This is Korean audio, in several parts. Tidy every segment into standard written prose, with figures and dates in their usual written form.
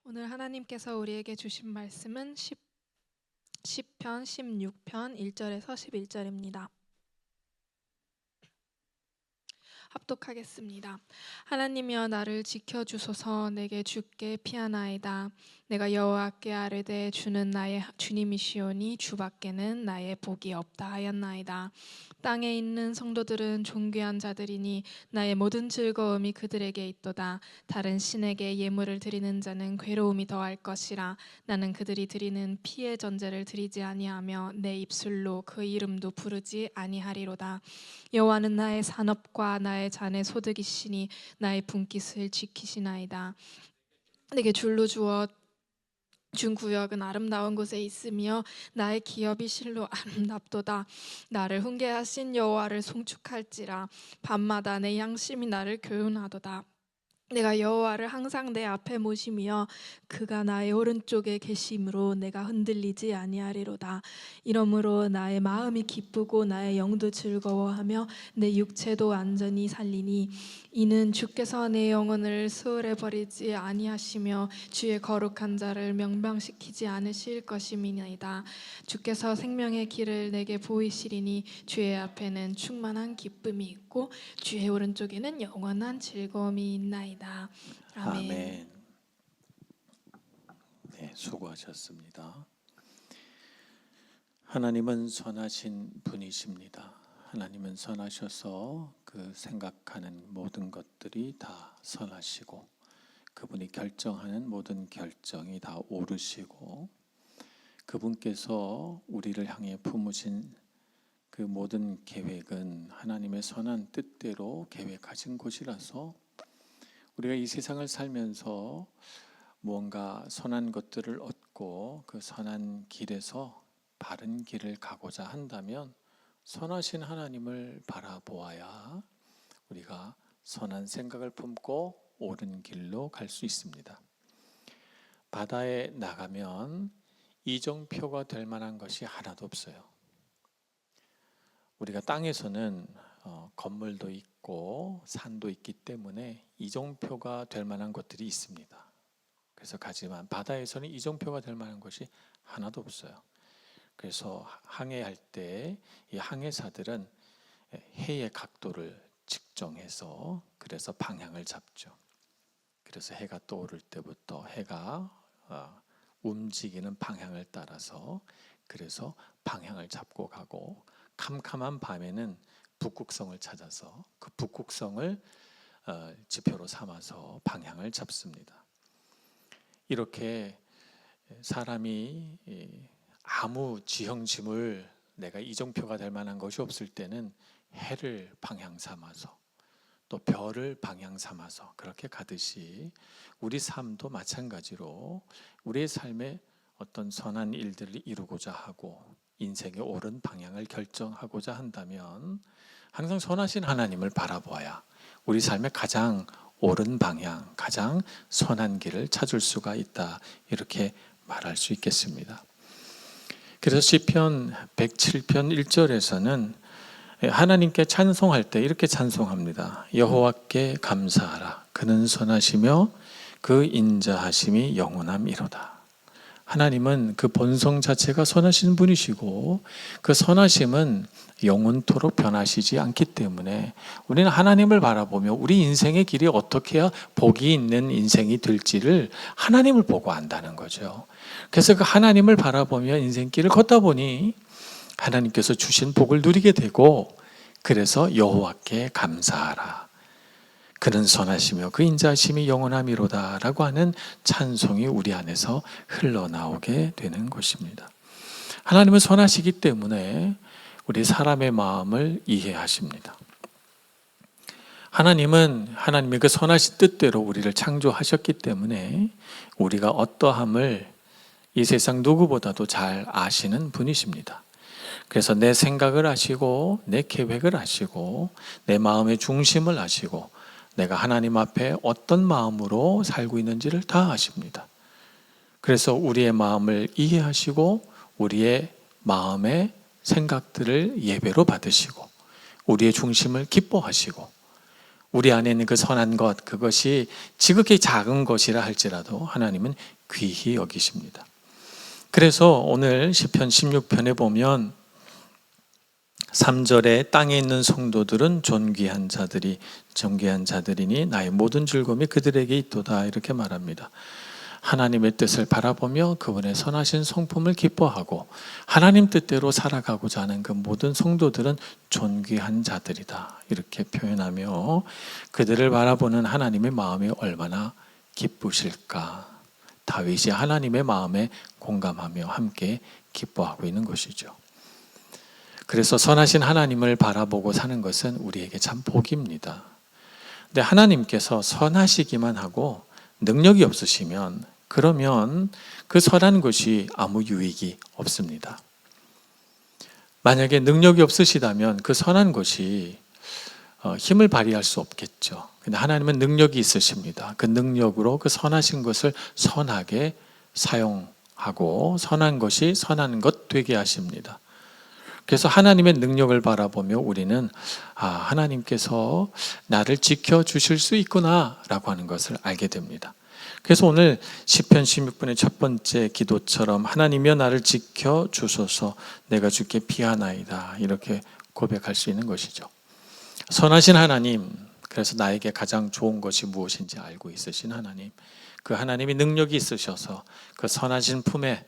오늘 하나님께서 우리에게 주신 말씀은 시편 16편 1절에서 11절입니다. 합독하겠습니다. 하나님이여 나를 지켜주소서. 내게 주께 피하나이다. 내가 여호와께 아뢰되 주는 나의 주님이시오니 주밖에는 나의 복이 없다 하였나이다. 땅에 있는 성도들은 존귀한 자들이니 나의 모든 즐거움이 그들에게 있도다. 다른 신에게 예물을 드리는 자는 괴로움이 더할 것이라. 나는 그들이 드리는 피의 전제를 드리지 아니하며 내 입술로 그 이름도 부르지 아니하리로다. 여호와는 나의 산업과 나의 잔의 소득이시니 나의 분깃을 지키시나이다. 내게 줄로 주어 준 구역은 아름다운 곳에 있으며 나의 기업이 실로 아름답도다. 나를 훈계하신 여호와를 송축할지라. 밤마다 내 양심이 나를 교훈하도다. 내가 여호와를 항상 내 앞에 모시며 그가 나의 오른쪽에 계심으로 내가 흔들리지 아니하리로다. 이러므로 나의 마음이 기쁘고 나의 영도 즐거워하며 내 육체도 안전히 살리니 이는 주께서 내 영혼을 수월해 버리지 아니하시며 주의 거룩한 자를 명망시키지 않으실 것임이니이다. 주께서 생명의 길을 내게 보이시리니 주의 앞에는 충만한 기쁨이 있고 주의 오른쪽에는 영원한 즐거움이 있나이다. 아멘. 아멘. 네, 수고하셨습니다. 하나님은 선하신 분이십니다. 하나님은 선하셔서 그 생각하는 모든 것들이 다 선하시고 그분이 결정하는 모든 결정이 다 옳으시고 그분께서 우리를 향해 품으신 그 모든 계획은 하나님의 선한 뜻대로 계획하신 것이라서 우리가 이 세상을 살면서 무언가 선한 것들을 얻고 그 선한 길에서 바른 길을 가고자 한다면 선하신 하나님을 바라보아야 우리가 선한 생각을 품고 옳은 길로 갈 수 있습니다. 바다에 나가면 이정표가 될 만한 것이 하나도 없어요. 우리가 땅에서는 건물도 있고 산도 있기 때문에 이정표가 될 만한 것들이 있습니다. 그래서 가지만 바다에서는 이정표가 될 만한 것이 하나도 없어요. 그래서 항해할 때 이 항해사들은 해의 각도를 측정해서 그래서 방향을 잡죠. 그래서 해가 떠오를 때부터 해가 움직이는 방향을 따라서 그래서 방향을 잡고 가고 캄캄한 밤에는 북극성을 찾아서 그 북극성을 지표로 삼아서 방향을 잡습니다. 이렇게 사람이 아무 지형짐을 내가 이정표가 될 만한 것이 없을 때는 해를 방향 삼아서 또 별을 방향 삼아서 그렇게 가듯이 우리 삶도 마찬가지로 우리의 삶에 어떤 선한 일들을 이루고자 하고 인생의 옳은 방향을 결정하고자 한다면 항상 선하신 하나님을 바라보아야 우리 삶의 가장 옳은 방향, 가장 선한 길을 찾을 수가 있다. 이렇게 말할 수 있겠습니다. 그래서 시편 107편 1절에서는 하나님께 찬송할 때 이렇게 찬송합니다. 여호와께 감사하라. 그는 선하시며 그 인자하심이 영원함이로다. 하나님은 그 본성 자체가 선하신 분이시고 그 선하심은 영원토록 변하시지 않기 때문에 우리는 하나님을 바라보며 우리 인생의 길이 어떻게 해야 복이 있는 인생이 될지를 하나님을 보고 안다는 거죠. 그래서 그 하나님을 바라보며 인생길을 걷다 보니 하나님께서 주신 복을 누리게 되고 그래서 여호와께 감사하라. 그는 선하시며 그 인자하심이 영원함이로다 라고 하는 찬송이 우리 안에서 흘러나오게 되는 것입니다. 하나님은 선하시기 때문에 우리 사람의 마음을 이해하십니다. 하나님은 하나님의 그 선하신 뜻대로 우리를 창조하셨기 때문에 우리가 어떠함을 이 세상 누구보다도 잘 아시는 분이십니다. 그래서 내 생각을 아시고 내 계획을 아시고 내 마음의 중심을 아시고 내가 하나님 앞에 어떤 마음으로 살고 있는지를 다 아십니다. 그래서 우리의 마음을 이해하시고 우리의 마음의 생각들을 예배로 받으시고 우리의 중심을 기뻐하시고 우리 안에 있는 그 선한 것, 그것이 지극히 작은 것이라 할지라도 하나님은 귀히 여기십니다. 그래서 오늘 시편 16편에 보면 3절에 땅에 있는 성도들은 존귀한 자들이니 나의 모든 즐거움이 그들에게 있도다, 이렇게 말합니다. 하나님의 뜻을 바라보며 그분의 선하신 성품을 기뻐하고 하나님 뜻대로 살아가고자 하는 그 모든 성도들은 존귀한 자들이다, 이렇게 표현하며 그들을 바라보는 하나님의 마음이 얼마나 기쁘실까. 다윗이 하나님의 마음에 공감하며 함께 기뻐하고 있는 것이죠. 그래서 선하신 하나님을 바라보고 사는 것은 우리에게 참 복입니다. 근데 하나님께서 선하시기만 하고 능력이 없으시면 그러면 그 선한 것이 아무 유익이 없습니다. 만약에 능력이 없으시다면 그 선한 것이 힘을 발휘할 수 없겠죠. 근데 하나님은 능력이 있으십니다. 그 능력으로 그 선하신 것을 선하게 사용하고 선한 것이 선한 것 되게 하십니다. 그래서 하나님의 능력을 바라보며 우리는 하나님께서 나를 지켜주실 수 있구나 라고 하는 것을 알게 됩니다. 그래서 오늘 시편 16편의 첫 번째 기도처럼 하나님이여 나를 지켜주소서 내가 주께 피하나이다, 이렇게 고백할 수 있는 것이죠. 선하신 하나님, 그래서 나에게 가장 좋은 것이 무엇인지 알고 있으신 하나님, 그 하나님이 능력이 있으셔서 그 선하신 품에,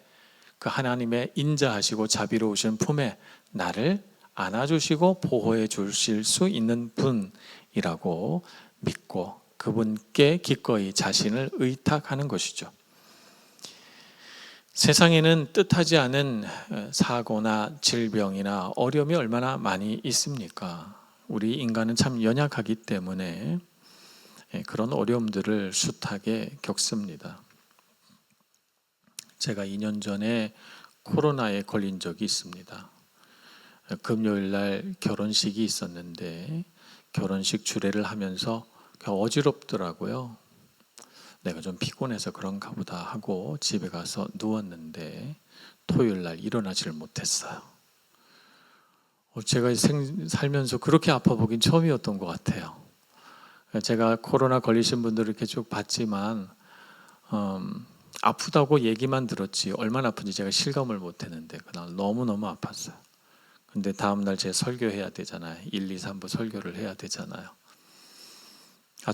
그 하나님의 인자하시고 자비로우신 품에 나를 안아주시고 보호해 주실 수 있는 분이라고 믿고 그분께 기꺼이 자신을 의탁하는 것이죠. 세상에는 뜻하지 않은 사고나 질병이나 어려움이 얼마나 많이 있습니까? 우리 인간은 참 연약하기 때문에 그런 어려움들을 숱하게 겪습니다. 제가 2년 전에 코로나에 걸린 적이 있습니다. 금요일 날 결혼식이 있었는데 결혼식 주례를 하면서 어지럽더라고요. 내가 좀 피곤해서 그런가 보다 하고 집에 가서 누웠는데 토요일 날 일어나지를 못했어요. 제가 살면서 그렇게 아파 보긴 처음이었던 것 같아요. 제가 코로나 걸리신 분들을 이렇게 쭉 봤지만 아프다고 얘기만 들었지 얼마나 아픈지 제가 실감을 못했는데 그날 너무너무 아팠어요. 근데 다음날 제 설교해야 되잖아요. 1, 2, 3부 설교를 해야 되잖아요.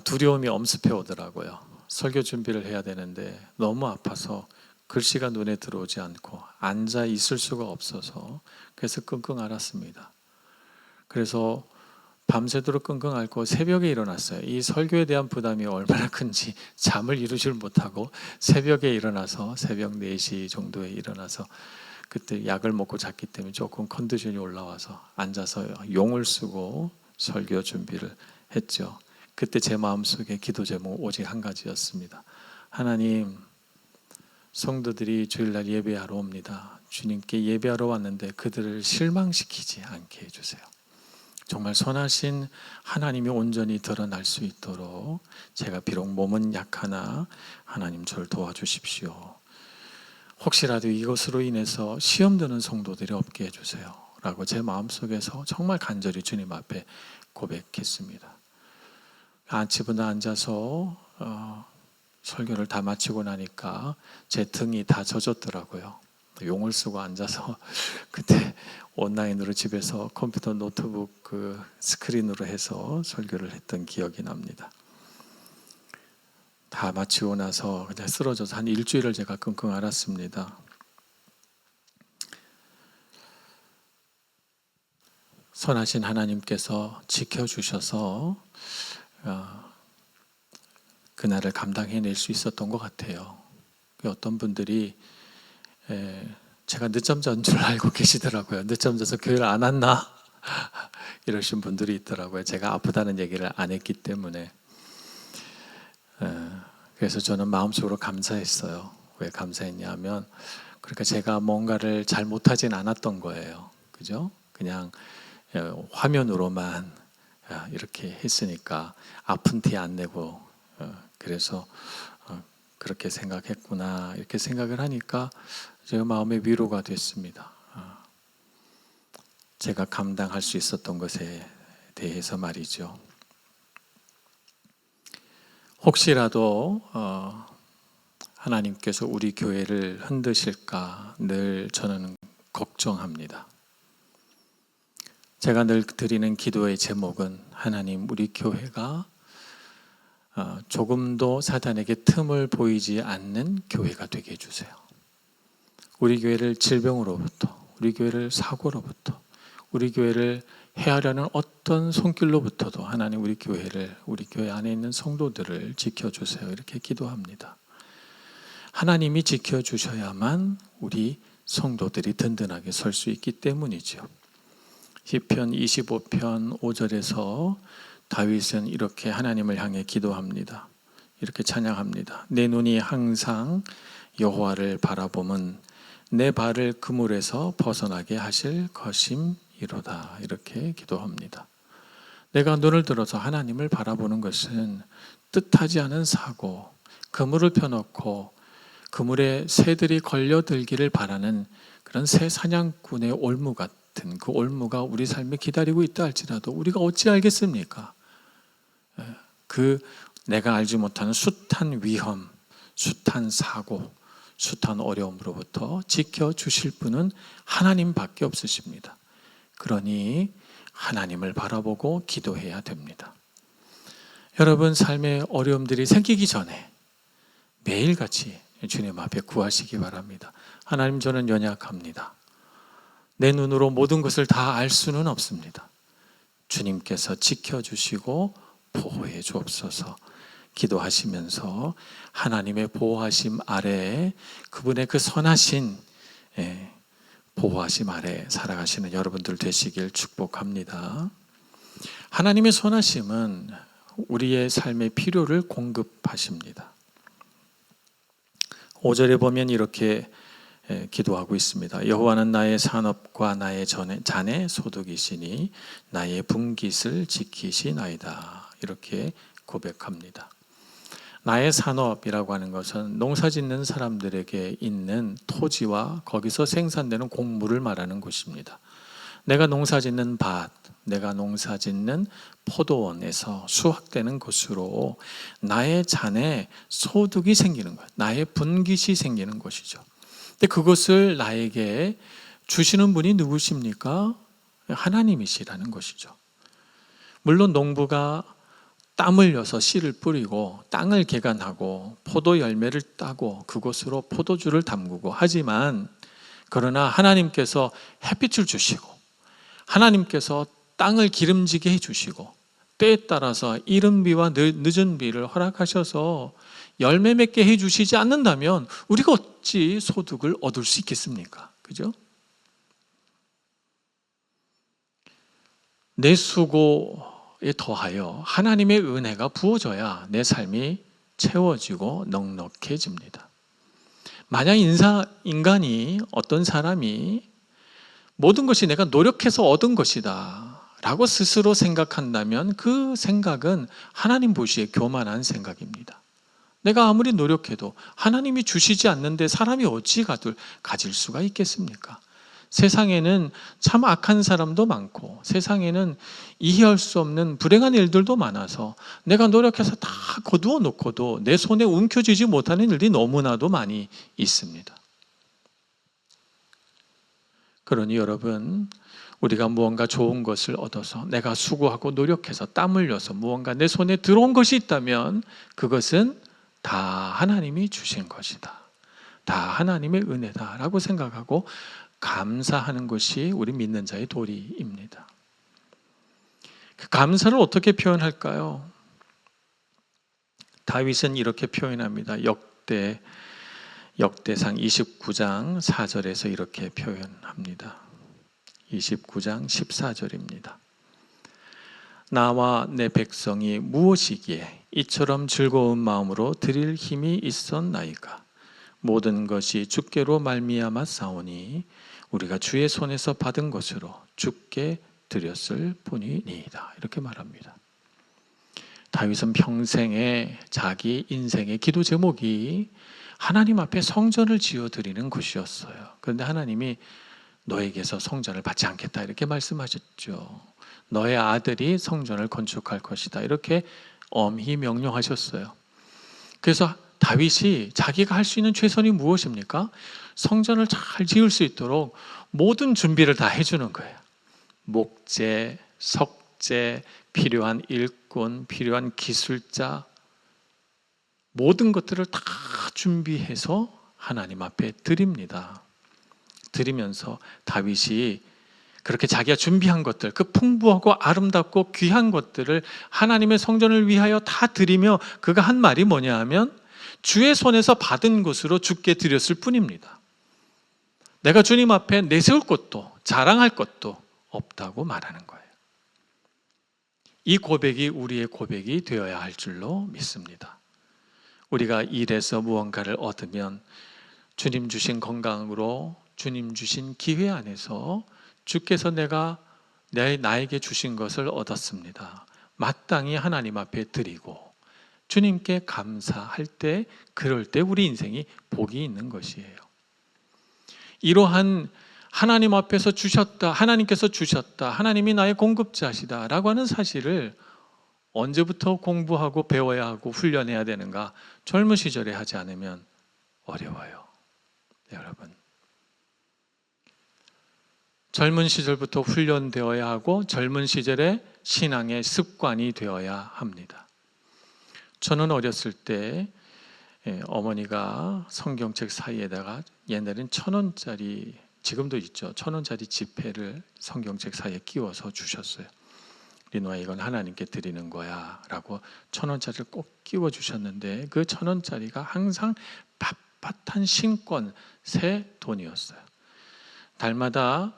두려움이 엄습해 오더라고요. 설교 준비를 해야 되는데 너무 아파서 글씨가 눈에 들어오지 않고 앉아 있을 수가 없어서 그래서 끙끙 앓았습니다. 그래서 밤새도록 끙끙 앓고 새벽에 일어났어요. 이 설교에 대한 부담이 얼마나 큰지 잠을 이루질 못하고 새벽에 일어나서 새벽 4시 정도에 일어나서 그때 약을 먹고 잤기 때문에 조금 컨디션이 올라와서 앉아서 용을 쓰고 설교 준비를 했죠. 그때 제 마음속에 기도 제목 오직 한 가지였습니다. 하나님, 성도들이 주일날 예배하러 옵니다. 주님께 예배하러 왔는데 그들을 실망시키지 않게 해주세요. 정말 선하신 하나님이 온전히 드러날 수 있도록 제가 비록 몸은 약하나 하나님 저를 도와주십시오. 혹시라도 이것으로 인해서 시험 드는 성도들이 없게 해주세요 라고 제 마음속에서 정말 간절히 주님 앞에 고백했습니다. 아침부터 앉아서 설교를 다 마치고 나니까 제 등이 다 젖었더라고요. 용을 쓰고 앉아서 그때 온라인으로 집에서 컴퓨터 노트북 그 스크린으로 해서 설교를 했던 기억이 납니다. 다 마치고 나서 그냥 쓰러져서 한 일주일을 제가 끙끙 앓았습니다. 선하신 하나님께서 지켜주셔서 그날을 감당해낼 수 있었던 것 같아요. 어떤 분들이 제가 늦잠 잔 줄 알고 계시더라고요. 늦잠 자서 교회를 안 왔나? 이러신 분들이 있더라고요. 제가 아프다는 얘기를 안 했기 때문에. 그래서 저는 마음속으로 감사했어요. 왜 감사했냐면 그러니까 제가 뭔가를 잘 못하진 않았던 거예요. 그죠? 그냥 화면으로만 이렇게 했으니까 아픈 티 안 내고 그래서 그렇게 생각했구나 이렇게 생각을 하니까 제가 마음의 위로가 됐습니다. 제가 감당할 수 있었던 것에 대해서 말이죠. 혹시라도 하나님께서 우리 교회를 흔드실까 늘 저는 걱정합니다. 제가 늘 드리는 기도의 제목은 하나님 우리 교회가 조금도 사단에게 틈을 보이지 않는 교회가 되게 해주세요. 우리 교회를 질병으로부터, 우리 교회를 사고로부터, 우리 교회를 해하려는 어떤 손길로부터도 하나님 우리 교회 안에 있는 성도들을 지켜주세요. 이렇게 기도합니다. 하나님이 지켜주셔야만 우리 성도들이 든든하게 설 수 있기 때문이죠. 시편 25편 5절에서 다윗은 이렇게 하나님을 향해 기도합니다. 이렇게 찬양합니다. 내 눈이 항상 여호와를 바라보면 내 발을 그물에서 벗어나게 하실 것임이로다. 이렇게 기도합니다. 내가 눈을 들어서 하나님을 바라보는 것은 뜻하지 않은 사고, 그물을 펴놓고 그물에 새들이 걸려들기를 바라는 그런 새 사냥꾼의 올무 같은 그 올무가 우리 삶에 기다리고 있다 할지라도 우리가 어찌 알겠습니까? 그 내가 알지 못하는 숱한 위험, 숱한 사고, 숱한 어려움으로부터 지켜주실 분은 하나님밖에 없으십니다. 그러니 하나님을 바라보고 기도해야 됩니다. 여러분 삶의 어려움들이 생기기 전에 매일같이 주님 앞에 구하시기 바랍니다. 하나님, 저는 연약합니다. 내 눈으로 모든 것을 다 알 수는 없습니다. 주님께서 지켜주시고 보호해 주옵소서. 기도하시면서 하나님의 보호하심 아래에 그분의 그 선하신 보호하심 아래 살아가시는 여러분들 되시길 축복합니다. 하나님의 선하심은 우리의 삶의 필요를 공급하십니다. 5절에 보면 이렇게 기도하고 있습니다. 여호와는 나의 산업과 나의 잔의 소득이시니 나의 분깃을 지키시나이다. 이렇게 고백합니다. 나의 산업이라고 하는 것은 농사짓는 사람들에게 있는 토지와 거기서 생산되는 곡물을 말하는 것입니다. 내가 농사짓는 밭, 내가 농사짓는 포도원에서 수확되는 것으로 나의 잔에 소득이 생기는 것, 나의 분깃이 생기는 것이죠. 근데 그것을 나에게 주시는 분이 누구십니까? 하나님이시라는 것이죠. 물론 농부가 땀 흘려서 씨를 뿌리고 땅을 개간하고 포도 열매를 따고 그것으로 포도주를 담그고 하지만, 그러나 하나님께서 햇빛을 주시고 하나님께서 땅을 기름지게 해주시고 때에 따라서 이른 비와 늦은 비를 허락하셔서 열매 맺게 해주시지 않는다면 우리가 어찌 소득을 얻을 수 있겠습니까? 그죠? 내 수고에 더하여 하나님의 은혜가 부어져야 내 삶이 채워지고 넉넉해집니다. 만약 인간이 어떤 사람이 모든 것이 내가 노력해서 얻은 것이다 라고 스스로 생각한다면 그 생각은 하나님 보시기에 교만한 생각입니다. 내가 아무리 노력해도 하나님이 주시지 않는데 사람이 어찌 가질 수가 있겠습니까? 세상에는 참 악한 사람도 많고 세상에는 이해할 수 없는 불행한 일들도 많아서 내가 노력해서 다 거두어 놓고도 내 손에 움켜쥐지 못하는 일들이 너무나도 많이 있습니다. 그러니 여러분, 우리가 무언가 좋은 것을 얻어서 내가 수고하고 노력해서 땀 흘려서 무언가 내 손에 들어온 것이 있다면 그것은 다 하나님이 주신 것이다, 다 하나님의 은혜다라고 생각하고 감사하는 것이 우리 믿는 자의 도리입니다. 그 감사를 어떻게 표현할까요? 다윗은 이렇게 표현합니다. 역대상 29장 4절에서 이렇게 표현합니다. 29장 14절입니다. 나와 내 백성이 무엇이기에 이처럼 즐거운 마음으로 드릴 힘이 있었나이까? 모든 것이 주께로 말미암아 싸우니 우리가 주의 손에서 받은 것으로 주께 드렸을 뿐이니이다. 이렇게 말합니다. 다윗은 평생에 자기 인생의 기도 제목이 하나님 앞에 성전을 지어드리는 것이었어요. 그런데 하나님이 너에게서 성전을 받지 않겠다 이렇게 말씀하셨죠. 너의 아들이 성전을 건축할 것이다 이렇게 엄히 명령하셨어요. 그래서 다윗이 자기가 할 수 있는 최선이 무엇입니까? 성전을 잘 지을 수 있도록 모든 준비를 다 해주는 거예요. 목재, 석재, 필요한 일꾼, 필요한 기술자, 모든 것들을 다 준비해서 하나님 앞에 드립니다. 드리면서 다윗이 그렇게 자기가 준비한 것들, 그 풍부하고 아름답고 귀한 것들을 하나님의 성전을 위하여 다 드리며 그가 한 말이 뭐냐 하면 주의 손에서 받은 것으로 주께 드렸을 뿐입니다. 내가 주님 앞에 내세울 것도 자랑할 것도 없다고 말하는 거예요. 이 고백이 우리의 고백이 되어야 할 줄로 믿습니다. 우리가 일에서 무언가를 얻으면 주님 주신 건강으로 주님 주신 기회 안에서 주께서 나에게 주신 것을 얻었습니다. 마땅히 하나님 앞에 드리고 주님께 감사할 때, 그럴 때 우리 인생이 복이 있는 것이에요. 이러한 하나님 앞에서 주셨다, 하나님께서 주셨다, 하나님이 나의 공급자시다 라고 하는 사실을 언제부터 공부하고 배워야 하고 훈련해야 되는가? 젊은 시절에 하지 않으면 어려워요. 네, 여러분. 젊은 시절부터 훈련되어야 하고 젊은 시절에 신앙의 습관이 되어야 합니다. 저는 어렸을 때 어머니가 성경책 사이에다가 옛날엔 1,000원짜리, 지금도 있죠, 1,000원짜리 지폐를 성경책 사이에 끼워서 주셨어요. 리노아, 이건 하나님께 드리는 거야 라고 1,000원짜리를 꼭 끼워 주셨는데 그 1,000원짜리가 항상 빳빳한 신권, 새 돈이었어요. 달마다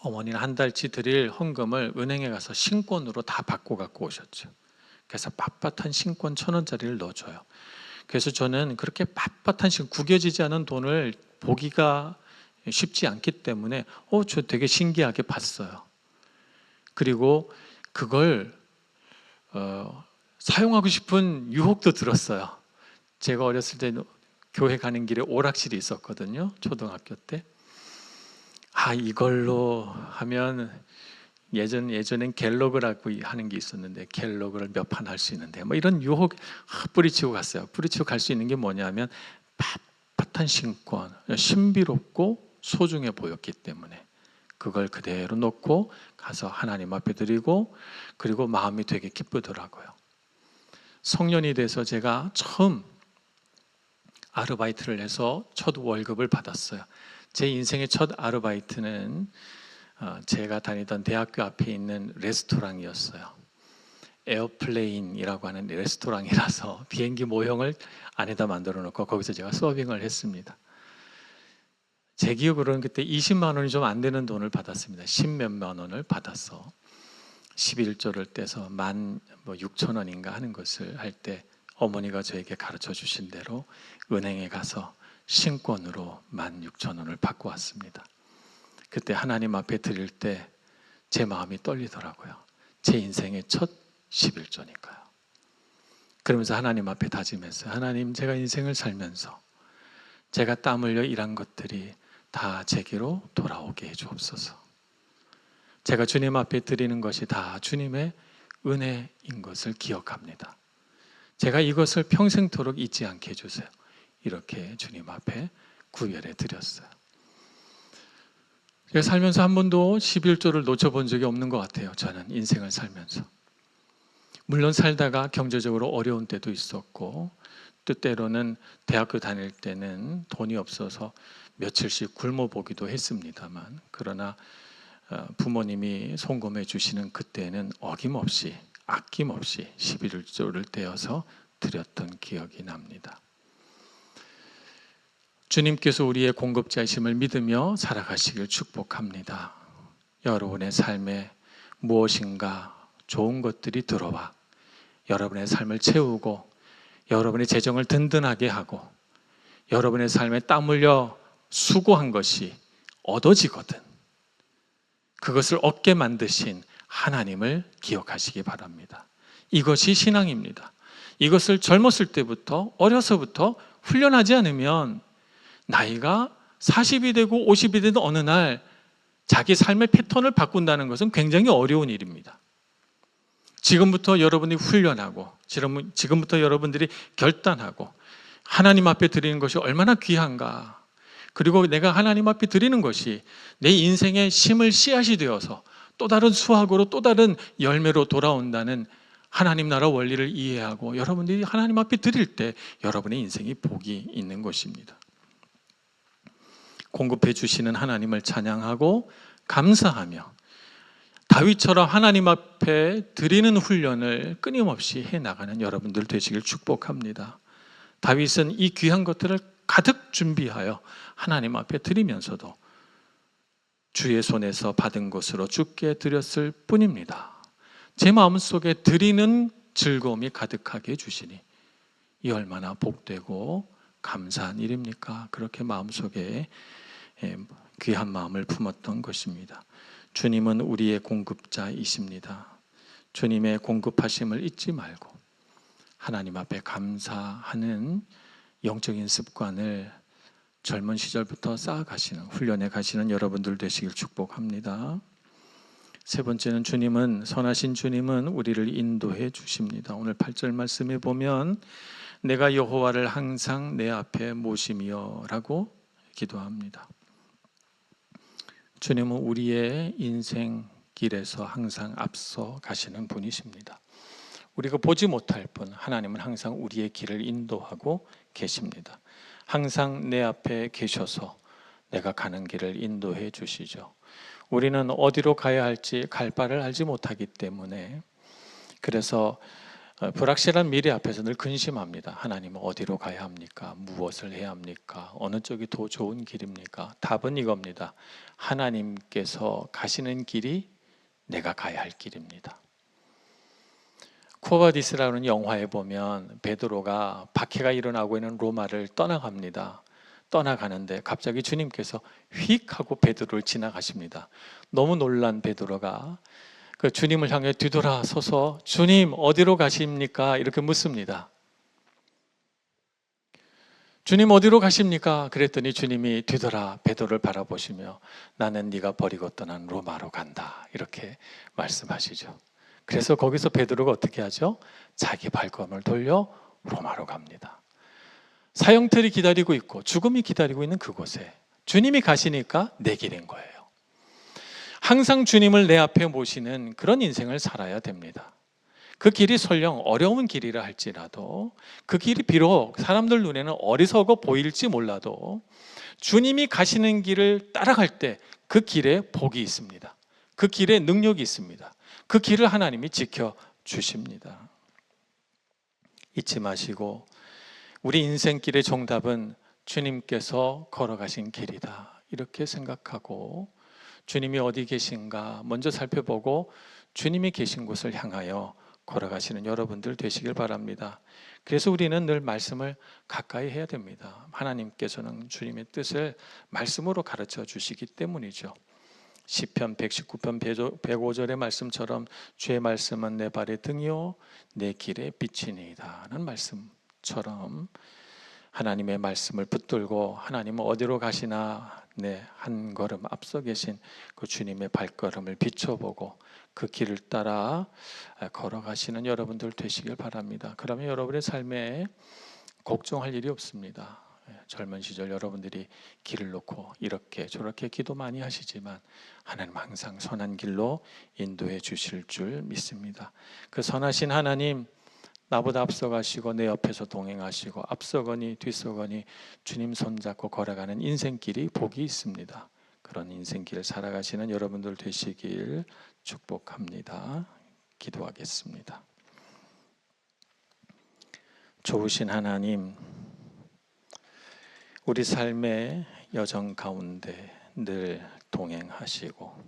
어머니는 한 달치 드릴 헌금을 은행에 가서 신권으로 다 받고 갖고 오셨죠. 그래서 빳빳한 신권 1,000원짜리를 넣어줘요. 그래서 저는 그렇게 빳빳한 구겨지지 않은 돈을 보기가 쉽지 않기 때문에 저 되게 신기하게 봤어요. 그리고 그걸 사용하고 싶은 유혹도 들었어요. 제가 어렸을 때 교회 가는 길에 오락실이 있었거든요. 초등학교 때. 이걸로 하면 예전엔 갤러그라고 하는 게 있었는데 갤러그를 몇 판 할 수 있는데 이런 유혹 뿌리치고 갔어요. 뿌리치고 갈 수 있는 게 뭐냐면 빳빳한 신권, 신비롭고 소중해 보였기 때문에 그걸 그대로 놓고 가서 하나님 앞에 드리고, 그리고 마음이 되게 기쁘더라고요. 성년이 돼서 제가 처음 아르바이트를 해서 첫 월급을 받았어요. 제 인생의 첫 아르바이트는 제가 다니던 대학교 앞에 있는 레스토랑이었어요. 에어플레인이라고 하는 레스토랑이라서 비행기 모형을 안에다 만들어 놓고 거기서 제가 서빙을 했습니다. 제 기억으로는 그때 20만 원이 좀 안 되는 돈을 받았습니다. 10몇만 원을 받아서 11조를 떼서 16,000원인가 하는 것을 할 때 어머니가 저에게 가르쳐 주신 대로 은행에 가서 신권으로 16,000원을 받고 왔습니다. 그때 하나님 앞에 드릴 때 제 마음이 떨리더라고요. 제 인생의 첫 11조니까요. 그러면서 하나님 앞에 다짐했어요. 하나님, 제가 인생을 살면서 제가 땀 흘려 일한 것들이 다 제게로 돌아오게 해주옵소서. 제가 주님 앞에 드리는 것이 다 주님의 은혜인 것을 기억합니다. 제가 이것을 평생토록 잊지 않게 해주세요. 이렇게 주님 앞에 구별해 드렸어요. 제가 살면서 한 번도 11조를 놓쳐본 적이 없는 것 같아요. 저는 인생을 살면서. 물론 살다가 경제적으로 어려운 때도 있었고, 때로는 대학교 다닐 때는 돈이 없어서 며칠씩 굶어보기도 했습니다만, 그러나 부모님이 송금해 주시는 그때는 어김없이 아낌없이 11조를 떼어서 드렸던 기억이 납니다. 주님께서 우리의 공급자이심을 믿으며 살아가시길 축복합니다. 여러분의 삶에 무엇인가 좋은 것들이 들어와 여러분의 삶을 채우고 여러분의 재정을 든든하게 하고 여러분의 삶에 땀 흘려 수고한 것이 얻어지거든 그것을 얻게 만드신 하나님을 기억하시기 바랍니다. 이것이 신앙입니다. 이것을 젊었을 때부터, 어려서부터 훈련하지 않으면 나이가 40이 되고 50이 되는 어느 날 자기 삶의 패턴을 바꾼다는 것은 굉장히 어려운 일입니다. 지금부터 여러분이 훈련하고 지금부터 여러분들이 결단하고 하나님 앞에 드리는 것이 얼마나 귀한가. 그리고 내가 하나님 앞에 드리는 것이 내 인생의 심을 씨앗이 되어서 또 다른 수확으로 또 다른 열매로 돌아온다는 하나님 나라 원리를 이해하고 여러분들이 하나님 앞에 드릴 때 여러분의 인생이 복이 있는 것입니다. 공급해 주시는 하나님을 찬양하고 감사하며 다윗처럼 하나님 앞에 드리는 훈련을 끊임없이 해나가는 여러분들 되시길 축복합니다. 다윗은 이 귀한 것들을 가득 준비하여 하나님 앞에 드리면서도 주의 손에서 받은 것으로 주께 드렸을 뿐입니다. 제 마음속에 드리는 즐거움이 가득하게 해주시니 이 얼마나 복되고 감사한 일입니까? 그렇게 마음속에 귀한 마음을 품었던 것입니다. 주님은 우리의 공급자이십니다. 주님의 공급하심을 잊지 말고 하나님 앞에 감사하는 영적인 습관을 젊은 시절부터 쌓아가시는, 훈련해 가시는 여러분들 되시길 축복합니다. 세 번째는 선하신 주님은 우리를 인도해 주십니다. 오늘 8절 말씀에 보면 내가 여호와를 항상 내 앞에 모시며 라고 기도합니다. 주님은 우리의 인생 길에서 항상 앞서 가시는 분이십니다. 우리가 보지 못할 분, 하나님은 항상 우리의 길을 인도하고 계십니다. 항상 내 앞에 계셔서 내가 가는 길을 인도해 주시죠. 우리는 어디로 가야 할지 갈 바를 알지 못하기 때문에 그래서 불확실한 미래 앞에서 늘 근심합니다. 하나님은 어디로 가야 합니까? 무엇을 해야 합니까? 어느 쪽이 더 좋은 길입니까? 답은 이겁니다. 하나님께서 가시는 길이 내가 가야 할 길입니다. 쿠어바디스라는 영화에 보면 베드로가 박해가 일어나고 있는 로마를 떠나갑니다. 떠나가는데 갑자기 주님께서 휙 하고 베드로를 지나가십니다. 너무 놀란 베드로가 그 주님을 향해 뒤돌아서서 주님 어디로 가십니까? 이렇게 묻습니다. 주님 어디로 가십니까? 그랬더니 주님이 뒤돌아 베드로를 바라보시며 나는 네가 버리고 떠난 로마로 간다 이렇게 말씀하시죠. 그래서 거기서 베드로가 어떻게 하죠? 자기 발걸음을 돌려 로마로 갑니다. 사형틀이 기다리고 있고 죽음이 기다리고 있는 그곳에 주님이 가시니까 내 길인 거예요. 항상 주님을 내 앞에 모시는 그런 인생을 살아야 됩니다. 그 길이 설령 어려운 길이라 할지라도 그 길이 비록 사람들 눈에는 어리석어 보일지 몰라도 주님이 가시는 길을 따라갈 때 그 길에 복이 있습니다. 그 길에 능력이 있습니다. 그 길을 하나님이 지켜주십니다. 잊지 마시고 우리 인생길의 정답은 주님께서 걸어가신 길이다 이렇게 생각하고 주님이 어디 계신가 먼저 살펴보고 주님이 계신 곳을 향하여 걸어가시는 여러분들 되시길 바랍니다. 그래서 우리는 늘 말씀을 가까이 해야 됩니다. 하나님께서는 주님의 뜻을 말씀으로 가르쳐 주시기 때문이죠. 시편 119편 105절의 말씀처럼 주의 말씀은 내 발의 등이요 내 길의 빛이니이다 하는 말씀처럼 하나님의 말씀을 붙들고 하나님은 어디로 가시나 한 걸음 앞서 계신 그 주님의 발걸음을 비춰보고 그 길을 따라 걸어가시는 여러분들 되시길 바랍니다. 그러면 여러분의 삶에 걱정할 일이 없습니다. 젊은 시절 여러분들이 길을 놓고 이렇게 저렇게 기도 많이 하시지만 하나님 항상 선한 길로 인도해 주실 줄 믿습니다. 그 선하신 하나님 나보다 앞서가시고 내 옆에서 동행하시고 앞서거니 뒤서거니 주님 손잡고 걸어가는 인생길이 복이 있습니다. 그런 인생길을 살아가시는 여러분들 되시길 축복합니다. 기도하겠습니다. 좋으신 하나님, 우리 삶의 여정 가운데 늘 동행하시고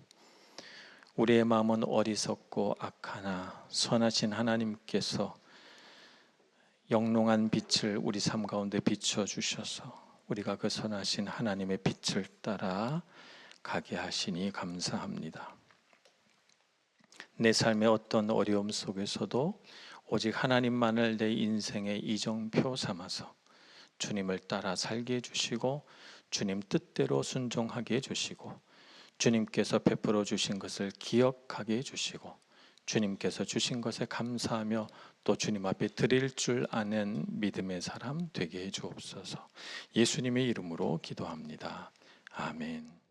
우리의 마음은 어리석고 악하나 선하신 하나님께서 영롱한 빛을 우리 삶 가운데 비춰주셔서 우리가 그 선하신 하나님의 빛을 따라 가게 하시니 감사합니다. 내 삶의 어떤 어려움 속에서도 오직 하나님만을 내 인생의 이정표 삼아서 주님을 따라 살게 해주시고 주님 뜻대로 순종하게 해주시고 주님께서 베풀어 주신 것을 기억하게 해주시고 주님께서 주신 것에 감사하며 또 주님 앞에 드릴 줄 아는 믿음의 사람 되게 해 주옵소서. 예수님의 이름으로 기도합니다. 아멘.